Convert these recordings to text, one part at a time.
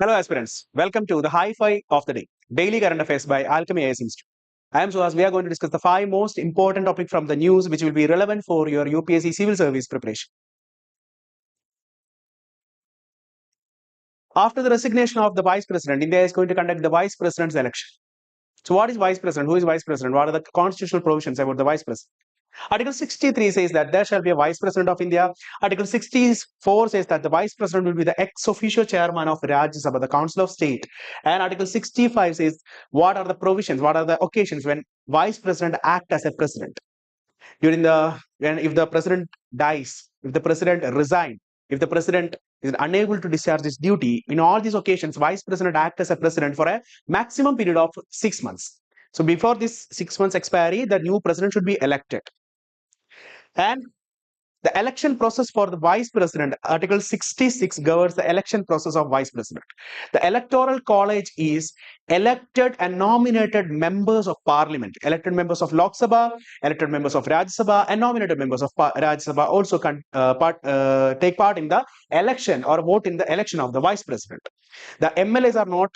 Hello aspirants, welcome to the Hi-Fi of the Day, Daily Current Affairs by Alchemy IAS Institute. I am Suhas. We are going to discuss the 5 most important topics from the news which will be relevant for your UPSC civil service preparation. After the resignation of the Vice President, India is going to conduct the Vice President's election. So what is Vice President? Who is Vice President? What are the constitutional provisions about the Vice President? Article 63 says that there shall be a Vice President of India. Article 64 says that the Vice President will be the ex officio chairman of Rajya Sabha, the Council of State. And Article 65 says what are the provisions, what are the occasions when Vice President act as a president. If the president dies, if the president resigns, if the president is unable to discharge his duty, in all these occasions, Vice President act as a president for a maximum period of 6 months. So before this 6 months expiry, the new president should be elected. And the election process for the Vice President, Article 66 governs the election process of Vice President. The Electoral College is elected and nominated members of Parliament, elected members of Lok Sabha, elected members of Rajya Sabha, and nominated members of Rajya Sabha also take part in the election or vote in the election of the Vice President. The MLAs are not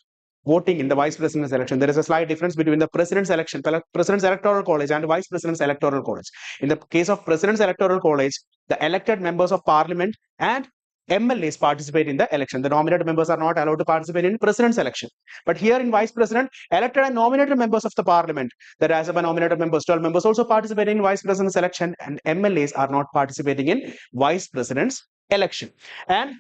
voting in the Vice President's election. There is a slight difference between the President's election, President's Electoral College and Vice President's Electoral College. In the case of President's Electoral College, the elected members of Parliament and MLAs participate in the election. The nominated members are not allowed to participate in President's election. But here in Vice President, elected and nominated members of the Parliament, the Rajya Sabha nominated members, 12 members also participate in Vice President's election, and MLAs are not participating in Vice President's election. And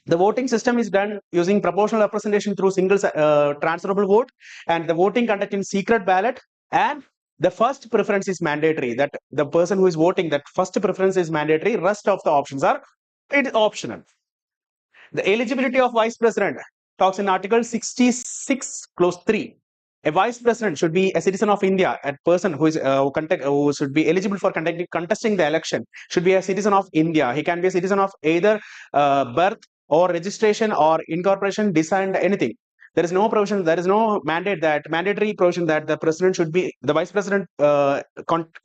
the voting system is done using proportional representation through single transferable vote, and the voting conducted in secret ballot, and the first preference is mandatory. That the person who is voting, that first preference is mandatory. Rest of the options are optional. The eligibility of Vice President talks in Article 66 clause 3. A Vice President should be a citizen of India. A person who is who should be eligible for contesting the election should be a citizen of India. He can be a citizen of either birth or registration or incorporation, descent, anything. There is no provision, there is no mandatory provision that the president should be, the vice president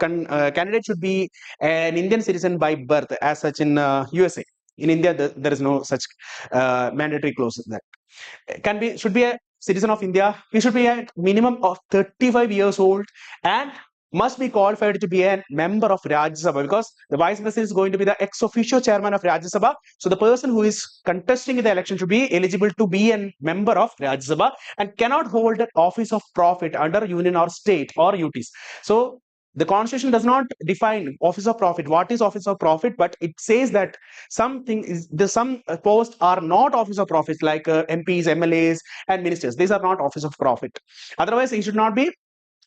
candidate should be an Indian citizen by birth as such in USA. In India, there is no such mandatory clause that should be a citizen of India. He should be a minimum of 35 years old and must be qualified to be a member of Rajya Sabha, because the Vice President is going to be the ex officio chairman of Rajya Sabha. So the person who is contesting the election should be eligible to be a member of Rajya Sabha and cannot hold an office of profit under union or state or UTs. So the constitution does not define office of profit. What is office of profit? But it says that some posts are not office of profit, like MPs, MLAs, and ministers. These are not office of profit. Otherwise, he should not be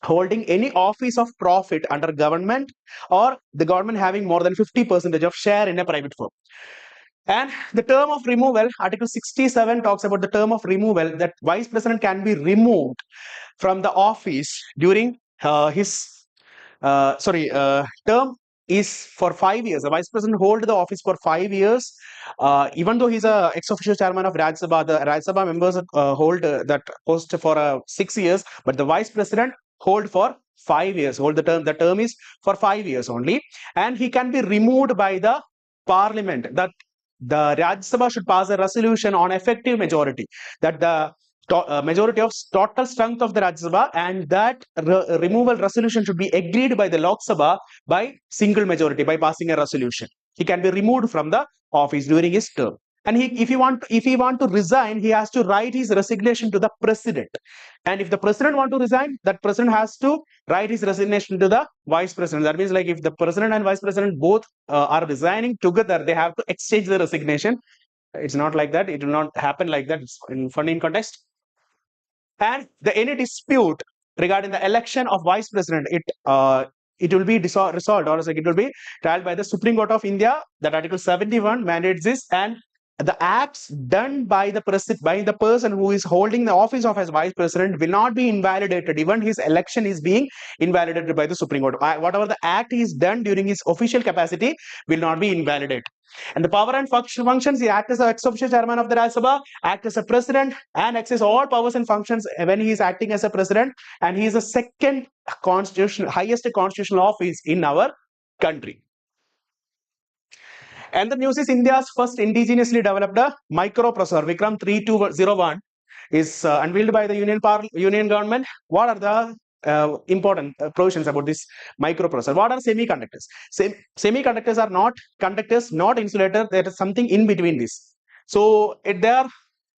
holding any office of profit under government, or the government having more than 50% of share in a private firm. And the term of removal, Article 67 talks about the term of removal, that Vice President can be removed from the office during his term is for 5 years. The Vice President hold the office for 5 years. Even though he's a ex-officio chairman of Rajya Sabha, the Rajya Sabha members hold that post for 6 years, but the Vice President hold for 5 years. The term is for 5 years only, and he can be removed by the Parliament. That the Rajya Sabha should pass a resolution on effective majority, that the majority of total strength of the Rajya Sabha, and that removal resolution should be agreed by the Lok Sabha by single majority, by passing a resolution. He can be removed from the office during his term. And if he want to resign, he has to write his resignation to the president. And if the president want to resign, that president has to write his resignation to the vice president. That means, like, if the president and vice president both are resigning together, they have to exchange the resignation. It's not like that. It will not happen like that. It's funny in context. And any dispute regarding the election of vice president, it will be resolved, or it will be tried by the Supreme Court of India. That Article 71 mandates this, and the acts done by the person who is holding the office of as vice president will not be invalidated. Even his election is being invalidated by the Supreme Court. Whatever the act is done during his official capacity will not be invalidated. And the power and functions, he acts as an ex-officio chairman of the Rajya Sabha, act as a president, and exercise all powers and functions when he is acting as a president. And he is the second highest constitutional office in our country. And the news is India's first indigenously developed microprocessor Vikram 3201 is unveiled by the union government. What are the important provisions about this microprocessor? What are semiconductors? Semiconductors are not conductors, not insulator. There is something in between this. So they are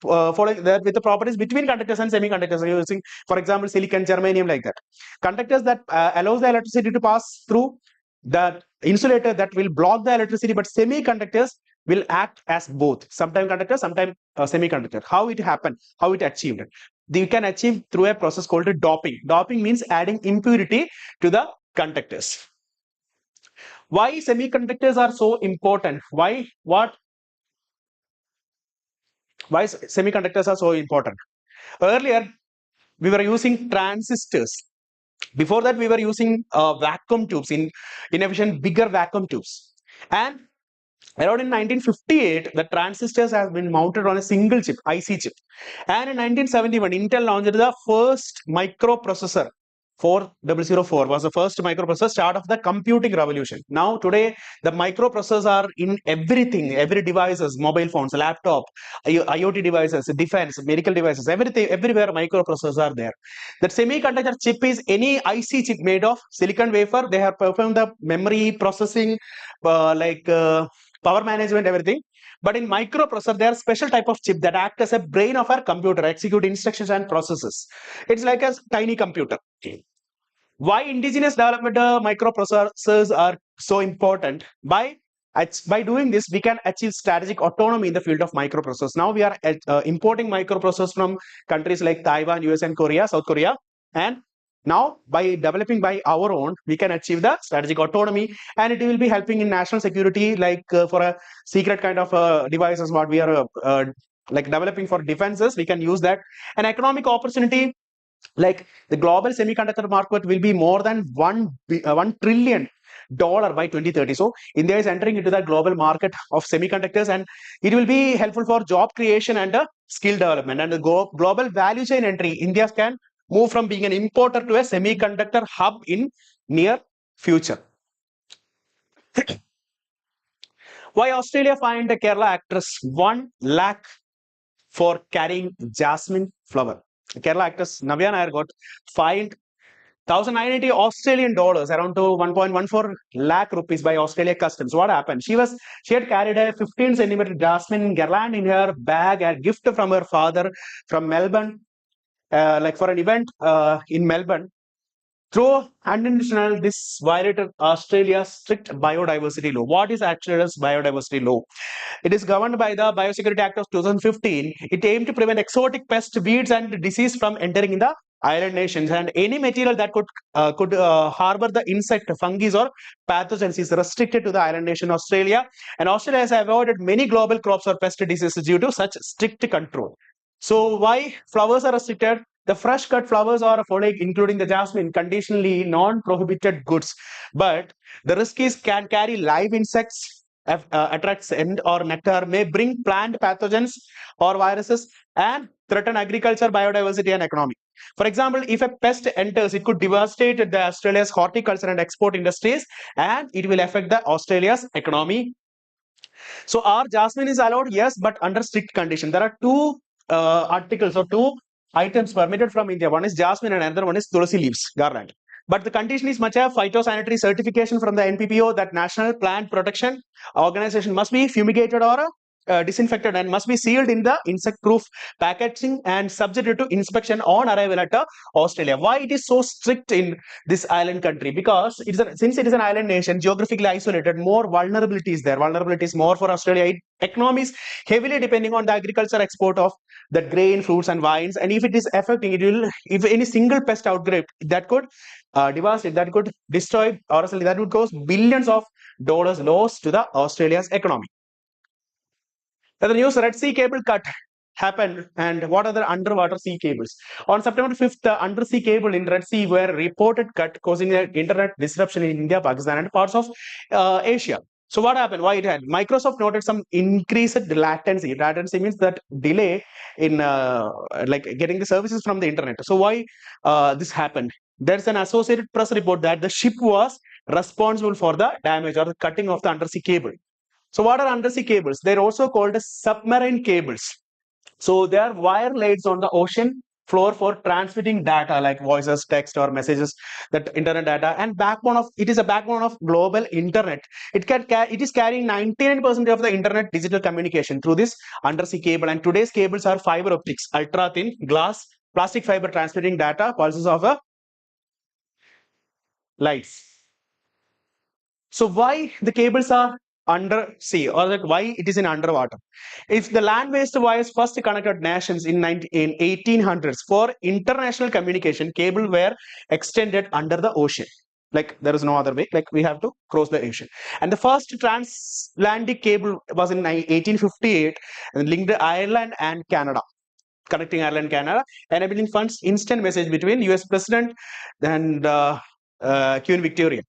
following that with the properties between conductors and semiconductors, using, for example, silicon, germanium, like that. Conductors that allows the electricity to pass through, the insulator that will block the electricity, but semiconductors will act as both, sometimes conductor, sometimes semiconductor. How it happened, how it achieved? You can achieve through a process called doping. Doping means adding impurity to the conductors. Why semiconductors are so important? Why semiconductors are so important? Earlier, we were using transistors. Before that, we were using vacuum tubes, inefficient, bigger vacuum tubes. And around in 1958, the transistors have been mounted on a single chip, IC chip. And in 1971, Intel launched the first microprocessor. 4004 was the first microprocessor, start of the computing revolution. Now today the microprocessors are in everything, every devices, mobile phones, laptop, IoT devices, defense, medical devices, everything, everywhere microprocessors are there. That semiconductor chip is any IC chip made of silicon wafer. They have performed the memory processing, power management, everything. But in microprocessor, there are special type of chip that act as a brain of our computer, execute instructions and processes. It's like a tiny computer. Why indigenous development microprocessors are so important? By doing this, we can achieve strategic autonomy in the field of microprocessors. Now we are importing microprocessors from countries like Taiwan, US, and Korea, South Korea. And now, by developing by our own, we can achieve the strategic autonomy, and it will be helping in national security, like for a secret kind of devices, what we are like developing for defenses, we can use that. An economic opportunity, like the global semiconductor market will be more than $1 trillion by 2030. So India is entering into the global market of semiconductors, and it will be helpful for job creation and skill development and the global value chain entry. India can move from being an importer to a semiconductor hub in near future. Why Australia fined a Kerala actress 1 lakh for carrying jasmine flower? Kerala actress Navya Nair got fined 1,980 Australian dollars, around to 1.14 lakh rupees by Australia Customs. What happened? She had carried a 15 centimeter jasmine garland in her bag, a gift from her father from Melbourne, like for an event in Melbourne. Through unintentional, this violated Australia's strict biodiversity law. What is Australia's biodiversity law? It is governed by the Biosecurity Act of 2015. It aimed to prevent exotic pests, weeds, and disease from entering in the island nations, and any material that could harbor the insect, fungi, or pathogens is restricted to the island nation Australia. And Australia has avoided many global crops or pest diseases due to such strict control. So why flowers are restricted? The fresh cut flowers or foliage, including the jasmine, conditionally non-prohibited goods. But the risk is can carry live insects, attract scent or nectar, may bring plant pathogens or viruses, and threaten agriculture, biodiversity, and economy. For example, if a pest enters, it could devastate the Australia's horticulture and export industries, and it will affect the Australia's economy. So our jasmine is allowed, yes, but under strict condition. There are two articles or two items permitted from India. One is jasmine and another one is tulsi leaves, garland. But the condition is much of phytosanitary certification from the NPPO, that National Plant Protection Organization, must be fumigated or disinfected and must be sealed in the insect-proof packaging and subjected to inspection on arrival at Australia. Why it is so strict in this island country? Because since it is an island nation, geographically isolated, more vulnerability is there. Vulnerability is more for Australia. Economy is heavily depending on the agriculture export of the grain, fruits, and wines. And if it is affecting, it will, if any single pest outbreak that could devastate, that could destroy, or that would cause billions of dollars loss to the Australia's economy. The news Red Sea cable cut happened, and what are the underwater sea cables? On September 5th, the undersea cable in Red Sea were reported cut, causing an internet disruption in India, Pakistan, and parts of Asia. So what happened? Why it had? Microsoft noted some increased latency. Latency means that delay in like getting the services from the internet. So why this happened? There's an Associated Press report that the ship was responsible for the damage or the cutting of the undersea cable. So what are undersea cables? They're also called as submarine cables. So they are wire laid on the ocean floor for transmitting data like voices, text, or messages, that internet data, and backbone of it is a backbone of global internet. It is carrying 99% of the internet digital communication through this undersea cable. And today's cables are fiber optics, ultra thin glass, plastic fiber transmitting data, pulses of the lights. So why the cables are under sea, or that why it is in underwater? If the land-based wires first connected nations in 1800s for international communication, cable were extended under the ocean. Like there is no other way. Like we have to cross the ocean. And the first transatlantic cable was in 1858 and linked Ireland and Canada, connecting Ireland and Canada, enabling funds instant message between US President and Queen Victoria.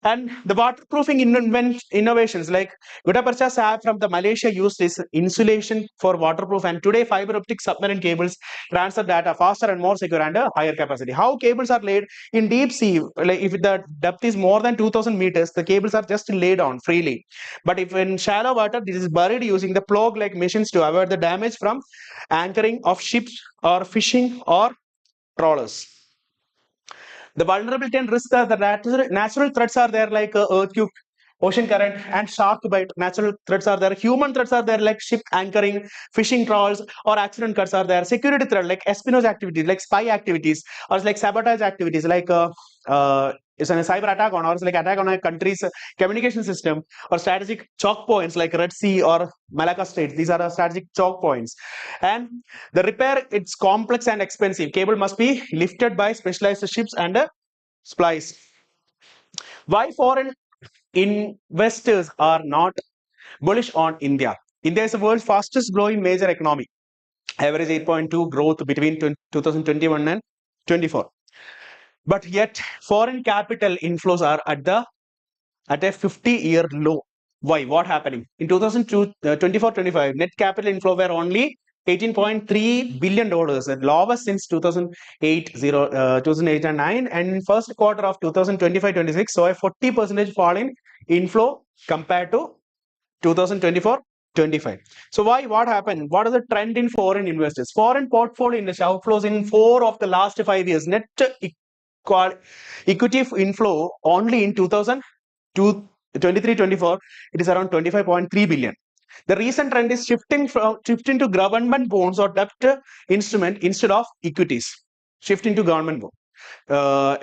And the waterproofing innovations like Gutta Sahab from the Malaysia used this insulation for waterproof, and today fiber optic submarine cables transfer data faster and more secure and a higher capacity. How cables are laid in deep sea, like if the depth is more than 2000 meters, the cables are just laid on freely. But if in shallow water, this is buried using the plug-like machines to avoid the damage from anchoring of ships or fishing or trawlers. The vulnerability and risk are the natural threats are there like earthquake, ocean current, and shark bite. Natural threats are there. Human threats are there like ship anchoring, fishing trawls, or accident cuts are there. Security threat like espionage activities, like spy activities, or like sabotage activities, like it's a cyber attack on, or it's like attack on a country's communication system, or strategic choke points like Red Sea or Malacca Straits. These are the strategic choke points. And the repair, it's complex and expensive. Cable must be lifted by specialized ships and splice. Why foreign investors are not bullish on India? India is the world's fastest growing major economy. Average 8.2 growth between 2021 and 24. But yet, foreign capital inflows are at a 50-year low. Why? What happening? In 2024-25, net capital inflow were only $18.3 billion, the lowest since 2008 and 9. And in first quarter of 2025-26, saw a 40% fall in inflow compared to 2024-25. So why? What happened? What is the trend in foreign investors? Foreign portfolio industry outflows in 4 of the last 5 years. Net equity inflow only in 2023-24, it is around 25.3 billion. The recent trend is shifting to government bonds or debt instrument instead of equities. Shifting to government bond.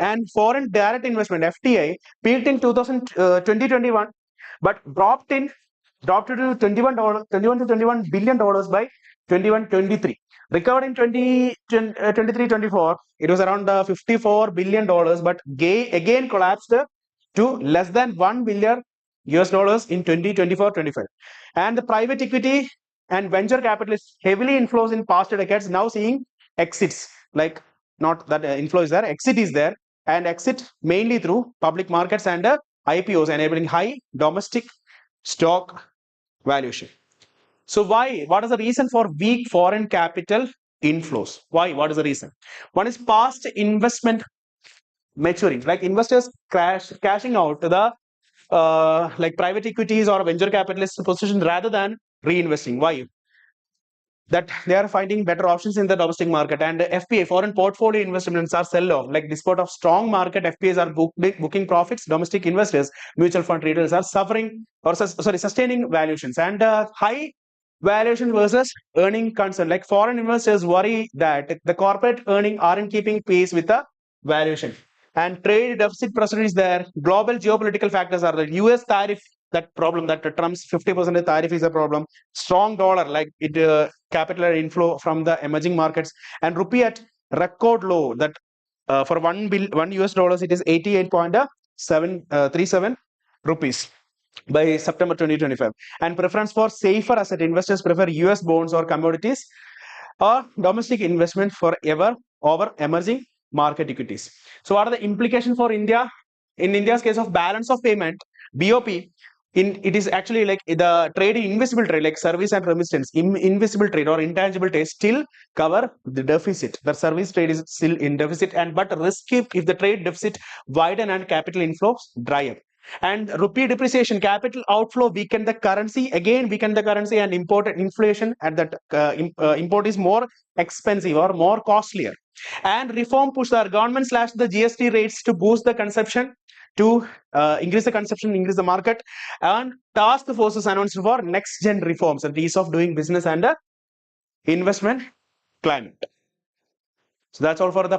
And foreign direct investment (FDI) peaked in 2021, but dropped to $21 to $21 billion by 21-23. Recovered in 23-24, it was around $54 billion, but again collapsed to less than $1 billion in 2024-25. And the private equity and venture capitalists heavily inflows in past decades, now seeing exits. Like not that inflow is there, exit is there, and exit mainly through public markets and IPOs, enabling high domestic stock valuation. So why? What is the reason for weak foreign capital inflows? Why? What is the reason? One is past investment maturing, like investors cashing out the like private equities or venture capitalist position rather than reinvesting. Why? That they are finding better options in the domestic market, and FPA, foreign portfolio investments, are sell off. Like despite of strong market, FPAs are booking profits. Domestic investors, mutual fund traders are suffering or sustaining valuations, and high valuation versus earning concern. Like foreign investors worry that the corporate earning aren't keeping pace with the valuation, and trade deficit pressure is there. Global geopolitical factors are the US tariff, that problem, that Trump's 50% tariff is a problem. Strong dollar, like it capital inflow from the emerging markets, and rupee at record low, that for $1 US it is 88.37 rupees by September 2025. And preference for safer asset, investors prefer US bonds or commodities or domestic investment over emerging market equities. So what are the implications for India? In India's case of balance of payment, BOP, it is actually like the trade, invisible trade, like service and remittance, invisible trade or intangible trade still cover the deficit. The service trade is still in deficit, and but risky if the trade deficit widen and capital inflows dry up. And rupee depreciation, capital outflow weakened the currency, again weakened the currency, and imported inflation at that import is more expensive or more costlier. And reform pushed the government slashed the GST rates to boost the consumption, to increase the consumption, increase the market, and task forces announced for next gen reforms and ease of doing business and investment climate. So that's all for the